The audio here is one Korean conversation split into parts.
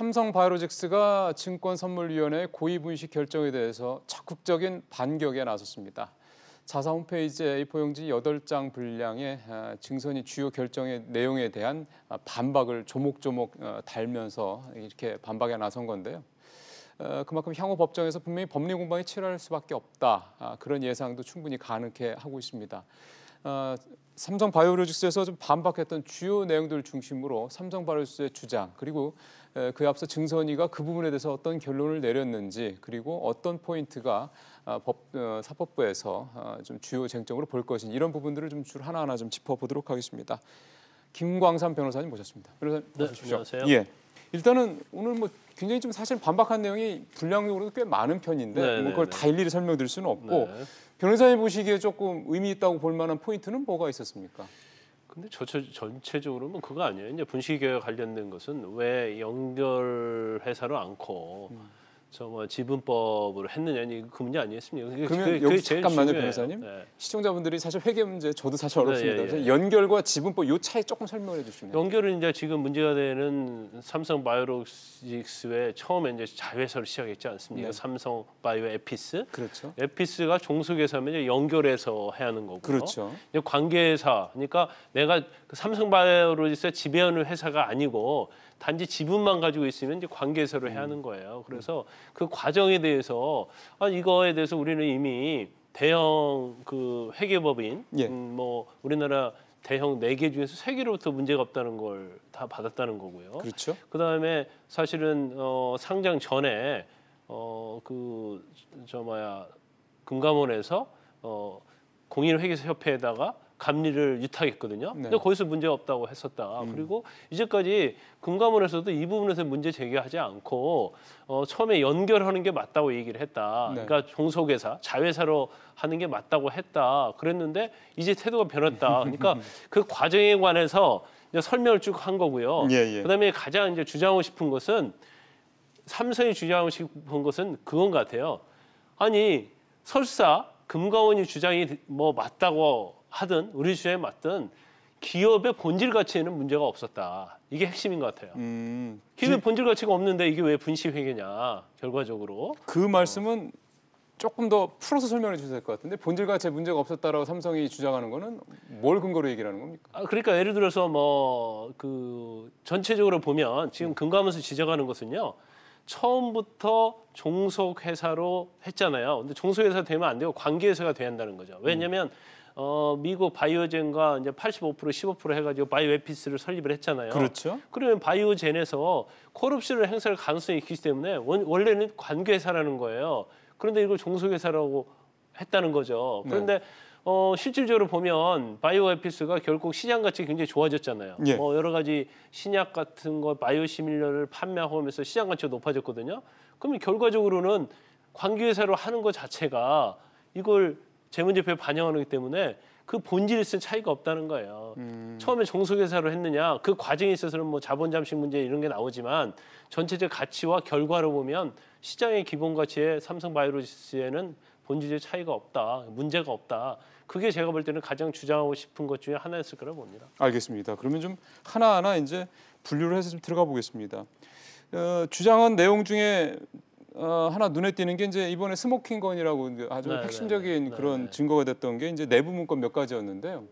삼성바이오로직스가 증권선물위원회 고위분식 결정에 대해서 적극적인 반격에 나섰습니다. 자사 홈페이지에 A4용지 8장 분량의 증선이 주요 결정의 내용에 대한 반박을 조목조목 달면서 이렇게 반박에 나선 건데요. 그만큼 향후 법정에서 분명히 법리 공방이 치열할 수밖에 없다. 그런 예상도 충분히 가능해 하고 있습니다. 삼성바이오로직스에서 좀 반박했던 주요 내용들을 중심으로 삼성바이오로직스의 주장, 그리고 그에 앞서 증선위가 그 부분에 대해서 어떤 결론을 내렸는지, 그리고 어떤 포인트가 사법부에서 좀 주요 쟁점으로 볼 것인지, 이런 부분들을 좀 줄 하나하나 좀 짚어보도록 하겠습니다. 김광삼 변호사님 모셨습니다. 변호사님, 네, 오십시오. 안녕하세요. 예. 일단은 오늘 뭐 굉장히 좀 사실 반박한 내용이 분량적으로도 꽤 많은 편인데 뭐 그걸 다 일일이 설명드릴 수는 없고, 변호사님 보시기에 조금 의미 있다고 볼 만한 포인트는 뭐가 있었습니까? 근데 전체적으로는 그거 아니에요. 이제 분식에 관련된 것은 왜 연결 회사로 않고 저 뭐 지분법으로 했느냐, 그 문제 아니겠습니까? 그러면 여기 잠깐만요, 변호사님. 네. 시청자분들이 사실 회계 문제 저도 사실 어렵습니다. 그래서 연결과 지분법 요 차이 조금 설명을 해주시면. 연결은 이제 지금 문제가 되는 삼성바이오로직스의 처음에 이제 자회사로 시작했지 않습니까? 네. 삼성바이오 에피스. 그렇죠. 에피스가 종속회사면 이제 연결해서 해야 하는 거고요. 그렇죠. 이제 관계회사, 그러니까 내가 삼성바이오로직스의 지배하는 회사가 아니고 단지 지분만 가지고 있으면 이제 관계회사로 해야 하는 거예요. 그래서 그 과정에 대해서 이거에 대해서 우리는 이미 대형 그 회계법인 뭐 우리나라 대형 4개 중에서 3개로부터 문제가 없다는 걸 다 받았다는 거고요. 그렇죠. 그다음에 사실은 상장 전에 금감원에서 공인회계사협회에다가 감리를 유탁했거든요. 근데 거기서 문제가 없다고 했었다. 그리고 이제까지 금감원에서도 이 부분에서 문제 제기하지 않고 처음에 연결하는 게 맞다고 얘기를 했다. 그러니까 종속회사, 자회사로 하는 게 맞다고 했다. 그랬는데 이제 태도가 변했다. 그러니까 그 과정에 관해서 이제 설명을 쭉 한 거고요. 그다음에 가장 이제 주장하고 싶은 것은, 삼성이 주장하고 싶은 것은 그건 같아요. 아니, 설사 금감원이 주장이 뭐 맞다고 하든 우리 주장에 맞든 기업의 본질 가치에는 문제가 없었다. 이게 핵심인 것 같아요. 기업의 본질 가치가 없는데 이게 왜 분식회계냐, 결과적으로. 그 말씀은 조금 더 풀어서 설명해 주셔야 될 것 같은데, 본질 가치에 문제가 없었다라고 삼성이 주장하는 거는 뭘 근거로 얘기를 하는 겁니까? 그러니까 예를 들어서 뭐 그 전체적으로 보면 지금 금감원에서 지적하는 것은요, 처음부터 종속회사로 했잖아요. 근데 종속회사 되면 안 되고 관계회사가 돼야 한다는 거죠. 왜냐하면 미국 바이오젠과 이제 85% 15% 해가지고 바이오에피스를 설립을 했잖아요. 그렇죠. 그러면 바이오젠에서 콜옵션을 행사할 가능성이 있기 때문에 원래는 관계회사라는 거예요. 그런데 이걸 종속회사라고 했다는 거죠. 그런데 실질적으로 보면 바이오에피스가 결국 시장 가치가 굉장히 좋아졌잖아요. 뭐 여러 가지 신약 같은 거 바이오시밀러를 판매하면서 시장 가치가 높아졌거든요. 그러면 결과적으로는 관계회사로 하는 것 자체가 이걸 재무제표에 반영하는 거기 때문에 그 본질에 있을 차이가 없다는 거예요. 처음에 종속회사로 했느냐, 그 과정에 있어서는 뭐 자본 잠식 문제 이런 게 나오지만 전체적 가치와 결과로 보면 시장의 기본 가치에 삼성바이오로직스에는 본질의 차이가 없다, 문제가 없다. 그게 제가 볼 때는 가장 주장하고 싶은 것 중에 하나였을 거라고 봅니다. 알겠습니다. 그러면 좀 하나하나 이제 분류를 해서 좀 들어가 보겠습니다. 주장한 내용 중에 하나 눈에 띄는 게 이제 이번에 스모킹 건이라고 아주 핵심적인 그런 증거가 됐던 게 이제 내부 문건 몇 가지였는데요.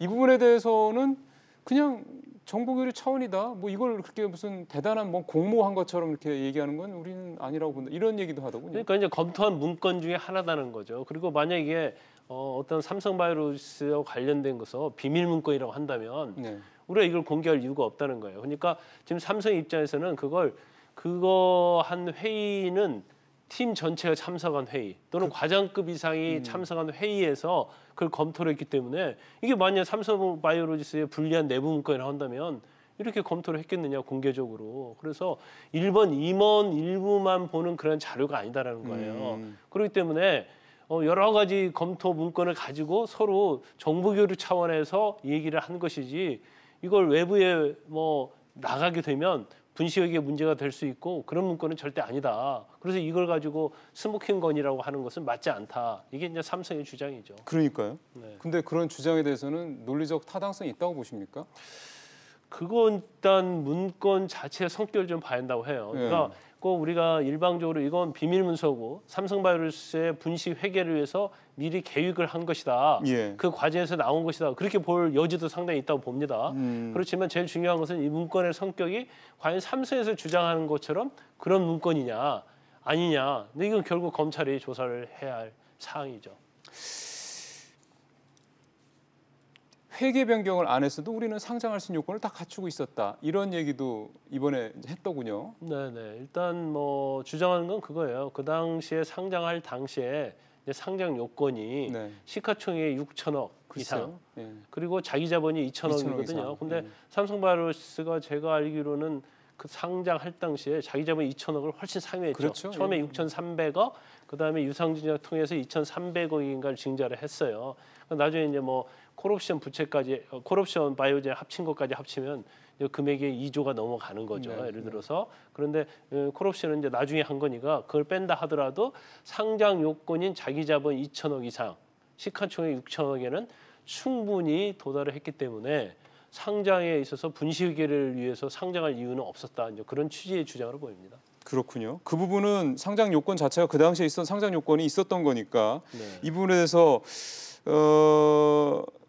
이 부분에 대해서는 그냥 정보교류 차원이다. 뭐 이걸 그렇게 무슨 대단한 뭐 공모한 것처럼 이렇게 얘기하는 건 우리는 아니라고 본다. 이런 얘기도 하더군요. 그러니까 이제 검토한 문건 중에 하나다는 거죠. 그리고 만약에 어떤 삼성바이오로직스와 관련된 것을 비밀 문건이라고 한다면 우리가 이걸 공개할 이유가 없다는 거예요. 그러니까 지금 삼성 입장에서는 그거 한 회의는 팀 전체가 참석한 회의 또는 과장급 이상이 참석한 회의에서 그걸 검토를 했기 때문에, 이게 만약 삼성바이오로직스의 불리한 내부 문건이라고 한다면 이렇게 검토를 했겠느냐, 공개적으로. 그래서 1번, 2번 일부만 보는 그런 자료가 아니다라는 거예요. 그렇기 때문에 여러 가지 검토 문건을 가지고 서로 정보교류 차원에서 얘기를 한 것이지, 이걸 외부에 뭐 나가게 되면 분식회계 문제가 될 수 있고 그런 문건은 절대 아니다. 그래서 이걸 가지고 스모킹 건이라고 하는 것은 맞지 않다. 이게 이제 삼성의 주장이죠. 그러니까요. 근데 그런 주장에 대해서는 논리적 타당성이 있다고 보십니까? 그건 일단 문건 자체의 성격을 좀 봐야 한다고 해요. 그러니까 꼭 우리가 일방적으로 이건 비밀 문서고 삼성바이오로스의 분식 회계를 위해서 미리 계획을 한 것이다. 그 과정에서 나온 것이다. 그렇게 볼 여지도 상당히 있다고 봅니다. 그렇지만 제일 중요한 것은 이 문건의 성격이 과연 삼성에서 주장하는 것처럼 그런 문건이냐 아니냐. 근데 이건 결국 검찰이 조사를 해야 할 사항이죠. 회계 변경을 안 했어도 우리는 상장할 수 있는 요건을 다 갖추고 있었다. 이런 얘기도 이번에 했더군요. 네네. 일단 뭐 주장하는 건 그거예요. 그 당시에 상장할 당시에 이제 상장 요건이 시가총액 6천억 이상, 그리고 자기 자본이 2천억이거든요. 근데 삼성바이오로스가 제가 알기로는 그 상장할 당시에 자기 자본 2천억을 훨씬 상회했죠. 그렇죠. 처음에 6,300억, 그다음에 유상증자 통해서 2,300억인가를 증자를 했어요. 나중에 이제 뭐 콜옵션 부채까지, 콜옵션 바이오젠 합친 것까지 합치면 금액이 2조가 넘어가는 거죠. 예를 들어서. 그런데 콜옵션은 이제 나중에 한 거니까 그걸 뺀다 하더라도 상장 요건인 자기 자본 2천억 이상, 시가총액 6천억에는 충분히 도달을 했기 때문에 상장에 있어서 분식회계를 위해서 상장할 이유는 없었다. 이제 그런 취지의 주장으로 보입니다. 그렇군요. 그 부분은 상장 요건 자체가 그 당시에 있었던 상장 요건이 있었던 거니까 이 부분에 대해서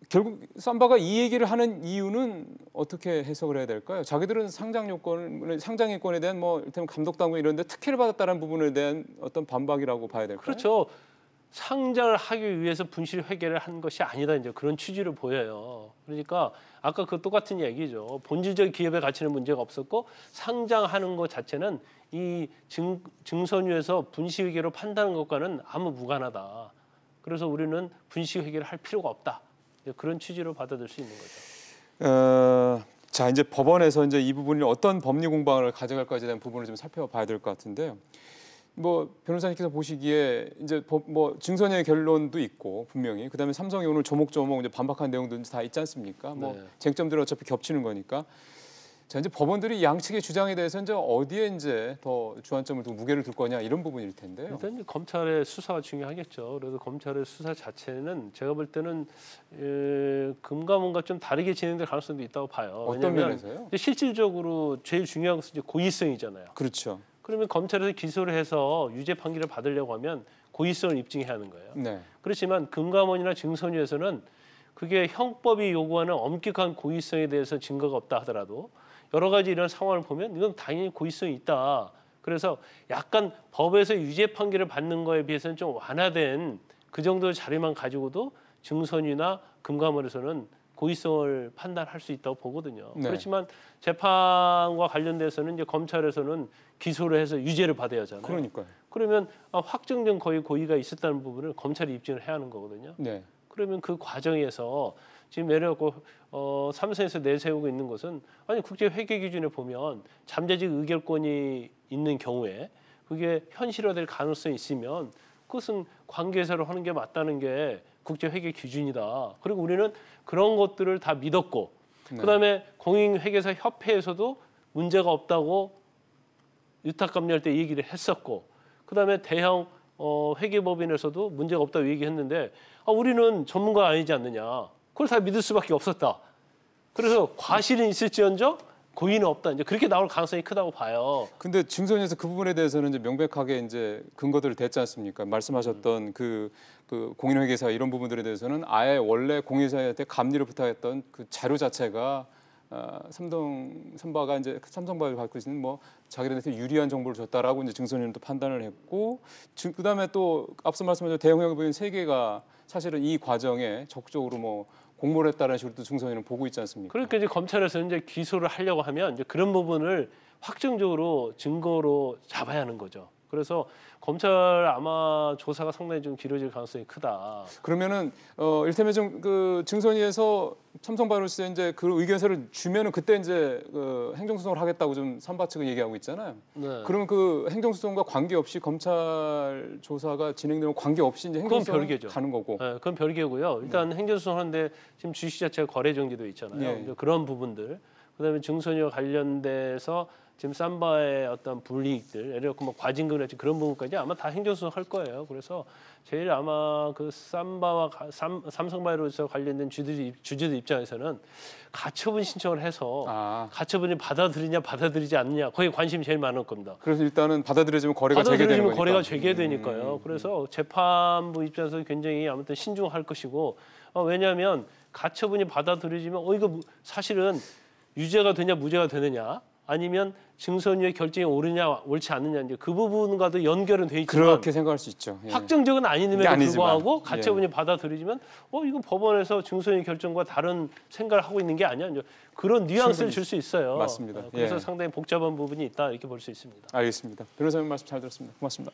결국 삼바가 이 얘기를 하는 이유는 어떻게 해석을 해야 될까요? 자기들은 상장 요건, 상장인권에 대한 뭐 이를테면 감독 당국 이런 데 특혜를 받았다는 부분에 대한 어떤 반박이라고 봐야 될까요? 그렇죠. 상장을 하기 위해서 분실 회계를 한 것이 아니다. 이제 그런 취지를 보여요. 그러니까 아까 그 똑같은 얘기죠. 본질적 기업의 가치는 문제가 없었고 상장하는 것 자체는 이 증선유에서 분실 회계로 판단하는 것과는 아무 무관하다. 그래서 우리는 분식 회계를 할 필요가 없다. 그런 취지로 받아들일 수 있는 거죠. 자, 이제 법원에서 이제 이 부분을 어떤 법리 공방을 가져갈까지에 대한 부분을 좀 살펴봐야 될 것 같은데요. 뭐 변호사님께서 보시기에 이제 뭐 증선의 결론도 있고 분명히 그다음에 삼성이 오늘 조목조목 이제 반박한 내용도 다 있지 않습니까? 뭐 쟁점들은 어차피 겹치는 거니까. 자, 이제 법원들이 양측의 주장에 대해서 이제 어디에 이제 더 주안점을 두고 무게를 둘 거냐 이런 부분일 텐데요. 일단 이제 검찰의 수사가 중요하겠죠. 그래서 검찰의 수사 자체는 제가 볼 때는 금과 뭔가 좀 다르게 진행될 가능성도 있다고 봐요. 어떤 면에서요? 실질적으로 제일 중요한 것은 이제 고의성이잖아요. 그렇죠. 그러면 검찰에서 기소를 해서 유죄 판결을 받으려고 하면 고의성을 입증해야 하는 거예요. 그렇지만 금감원이나 증선유에서는 그게 형법이 요구하는 엄격한 고의성에 대해서 증거가 없다 하더라도 여러 가지 이런 상황을 보면 이건 당연히 고의성이 있다. 그래서 약간 법에서 유죄 판결을 받는 거에 비해서는 좀 완화된 그 정도의 자료만 가지고도 증선유나 금감원에서는 고의성을 판단할 수 있다고 보거든요. 그렇지만 재판과 관련돼서는 이제 검찰에서는 기소를 해서 유죄를 받아야 하잖아요. 그러니까요. 그러면 확정된 거의 고의가 있었다는 부분을 검찰이 입증을 해야 하는 거거든요. 그러면 그 과정에서 지금 예를 들어 삼성에서 내세우고 있는 것은 아니 국제 회계 기준에 보면 잠재적 의결권이 있는 경우에 그게 현실화될 가능성이 있으면 그것은 관계사로 하는 게 맞다는 게 국제 회계 기준이다. 그리고 우리는 그런 것들을 다 믿었고 그다음에 공인회계사 협회에서도 문제가 없다고 유탁감리할 때 얘기를 했었고 그다음에 대형 회계법인에서도 문제가 없다고 얘기했는데 우리는 전문가 아니지 않느냐. 그걸 다 믿을 수밖에 없었다. 그래서 과실은 있을지언정 고의는 없다. 이제 그렇게 나올 가능성이 크다고 봐요. 근데 증선에서 그 부분에 대해서는 이제 명백하게 이제 근거들을 댔지 않습니까? 말씀하셨던 그 공인회계사 이런 부분들에 대해서는 아예 원래 공인회사한테 감리를 부탁했던 그 자료 자체가 삼바가 이제 삼성바이오를 갖고 있는 뭐 자기들한테 유리한 정보를 줬다라고 이제 증선위는 또 판단을 했고 그다음에 또 앞서 말씀하신 대형 회계법인 3개가 사실은 이 과정에 적극적으로 뭐 공모를 했다는 식으로 또 증선위는 보고 있지 않습니까? 그러니까 이제 검찰에서 이제 기소를 하려고 하면 이제 그런 부분을 확정적으로 증거로 잡아야 하는 거죠. 그래서 검찰 아마 조사가 상당히 좀 길어질 가능성이 크다. 그러면은 일테면 좀 그 증선위에서 삼성바이오로스에 이제 그 의견서를 주면은 그때 이제 그 행정소송을 하겠다고 좀 삼바 측은 얘기하고 있잖아요. 그러면 그 행정소송과 관계없이 검찰 조사가 진행되면 관계없이 이제 행정소송 가는 거고. 그건 별개고요. 일단 행정소송하는데 지금 주식 자체가 거래 정지도 있잖아요. 그런 부분들. 그다음에 증선위와 관련돼서 지금 삼바의 어떤 불이익들, 예를 들어 뭐 과징금이랄지 그런 부분까지 아마 다 행정소송 할 거예요. 그래서 제일 아마 그 삼바와 삼성바이오로직스와 관련된 주주들 입장에서는 가처분 신청을 해서 가처분이 받아들이냐 받아들이지 않느냐 거기에 관심이 제일 많을 겁니다. 그래서 일단은 받아들여지면 거래가 재개되는 거니까. 거래가 재개되니까요. 그래서 재판부 입장에서 굉장히 아무튼 신중할 것이고 왜냐하면 가처분이 받아들여지면 이거 사실은 유죄가 되냐 무죄가 되느냐 아니면 증선유예 결정이 옳으냐 옳지 않느냐 이제 그 부분과도 연결은 돼 있지만 그렇게 생각할 수 있죠. 예. 확정적은 아님에도 불구하고 가처분이 받아들이지만 이건 법원에서 증선유예 결정과 다른 생각을 하고 있는 게 아니야. 이제 그런 뉘앙스를 줄 수 있어요. 맞습니다. 그래서 상당히 복잡한 부분이 있다 이렇게 볼 수 있습니다. 알겠습니다. 변호사님 말씀 잘 들었습니다. 고맙습니다.